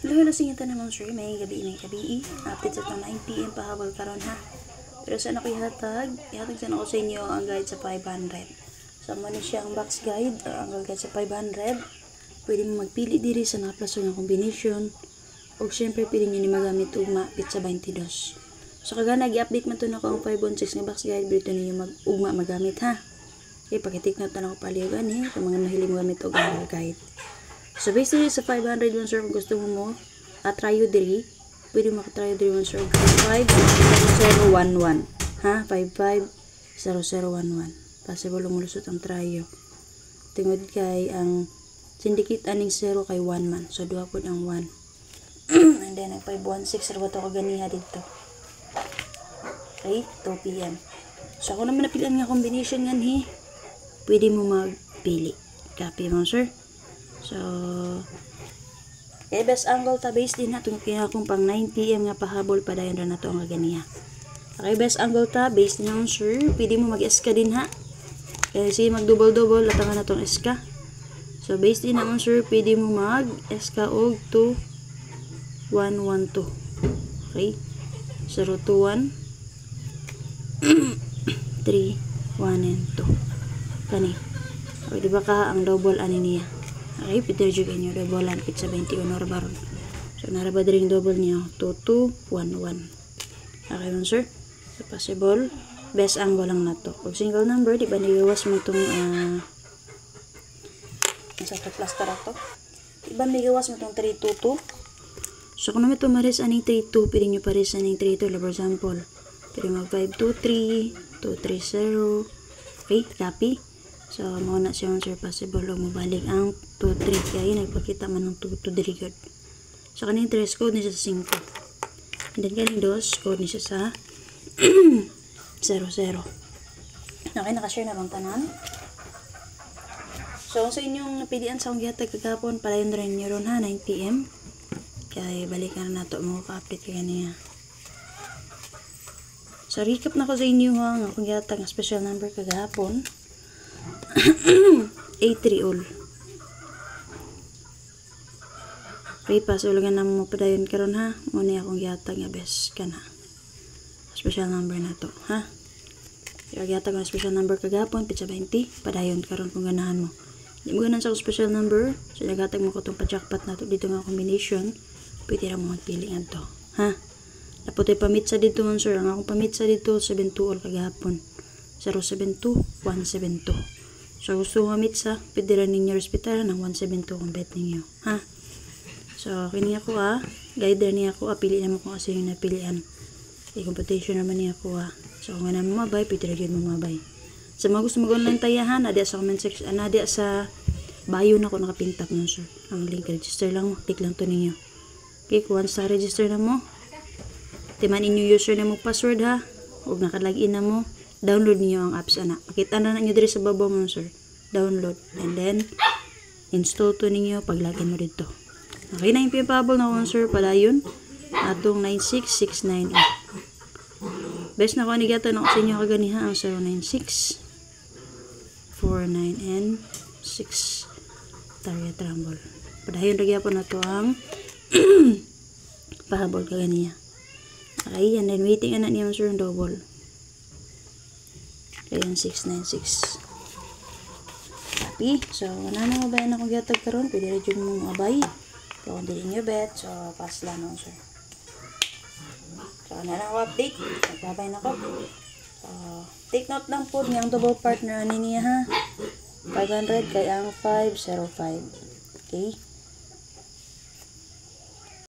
Hello, singita naman sir. May gabi. Update sa 9 PM pahabol karon ha. Pero saan ako ihatag? Ihatag sana ako sa inyo ang guide sa 500. So, mo ni siya ang box guide or ang guide sa 500. Pwede mo magpili diri sa naplaso nga combination. O syempre, pwede nyo ni magamit ugma pizza 22. So, kagana, i-update man to na ko ang 516 nga box guide. Dito ninyo ugma magamit ha. Okay, pakitik na lang ko paliyogan eh. Kung mga mahilig mo gamit og ang guide. So, basically, sa 500 one sir, kung gusto mo tryo diri, pwede mo tryo diri one sir. 550011. Ha? 550011. Possible umulusot ang tryo. Tingod kay ang syndicate aning 0 kay 1 man. So, duha po ang 1. And then, ang 516, rabat ako ganiha dito. Okay? 2 PM. So, ako naman napilian nga combination yan, he. Pwede mo magpili. Copy mo, sir. So, kaya best angle ta base din na itong kaya kung pang 9 PM nga pahabol pa dayon na ito ang kaganiya. Okay, best angle ta base din na sir. Pwede mo mag-eska din ha. Kaya sige mag-double-double latangan na itong eska. So, base din na sir. Pwede mo mag-eska og 2 1 1 2. Okay. 0 2 1 3 1 and 2. Kani. O, diba ka ang double ani niya? Okay, Peter juga nyo double ang pizza 21 baron. So, narabad rin double nyo 2 2 1 1. Okay man sir. So, possible. Best angle lang na to. Kung single number, di ba nigawas mo itong sa plaster to? Di ba nigawas mo itong 3 2 2? So, kung naman ito maris aning 3 2, pwede nyo paris aning 3 2. For example, pwede mag 5 2 3 2 3 0. Okay, copy. So, mauna siya sir, possible o mabalik ang 2, 3. Kaya yun, nagpakita man ng 2, 2 dirigod. So, kaning 3 code niya sa 5. And then, kaning 2 code niya sa 0, 0. Okay, nakashare na bang tanan? So, sa inyong napilian sa akong gihatag kagapon, palayon rin nyo ron ha, 9 PM. Kaya, balikan na nato mo ka-update kaya niya. So, recap na ko sa inyo ha, ang akong gihatag ang special number kagapon. A3 all. Okay, pasulagan na mo padayon karon ha. Muna akong gihatag nga best kana. Special number na to, ha? Yung gihatag nga special number kagapon, pizza 20, padayon karon kung ganahan mo. Di mo ganan sa special number, so naghatag mo ko itong pa-jackpot na to dito nga combination, pwede ra mo magpili nga to, ha? Naputoy pamitsa dito man sir, ang akong pamitsa dito 72 all kagapon. 072 172. So, gusto mo mitsa, pwede rin ninyo respetaran ng 172 kung bet ninyo. Ha? So, kini ako guide niya ako, pili naman kung asa yung napilian. I-computation naman niya ako So, kung ano mo mabay, pwede rin mo mabay. Sa mga gusto mag-online tayahan, nadia sa comment section, nadia sa bio na ako nakapintak nun, sir. Ang link, register lang mo, click lang to ninyo. Okay, kung once register na mo, timan inyo user na mo password ha, huwag nakalagin na mo, download niyo ang apps ana. Makita na niyo diri sa baba mo sir. Download and then install to ninyo pag login mo dito. Okay na yung pipabol na ko sir padayon atong 96698. Best na ko ni gata na sa inyo kaganiha ang 096 49 and 6 target rumble. Padayon ra gyapon na to ang pahabol kaganiha. Okay, and then waiting ana niya sir ang double. Ayan, 696. Copy. So, ano mo ba na kung gatag karon? Pwede rin yung mga bay. Kung hindi nyo bet, so, pass lang no, sir. So, ano lang ako update. Nagbabay na ko. So, take note lang po niyang double partner ani niya ha. 500 kay ang 505. Okay?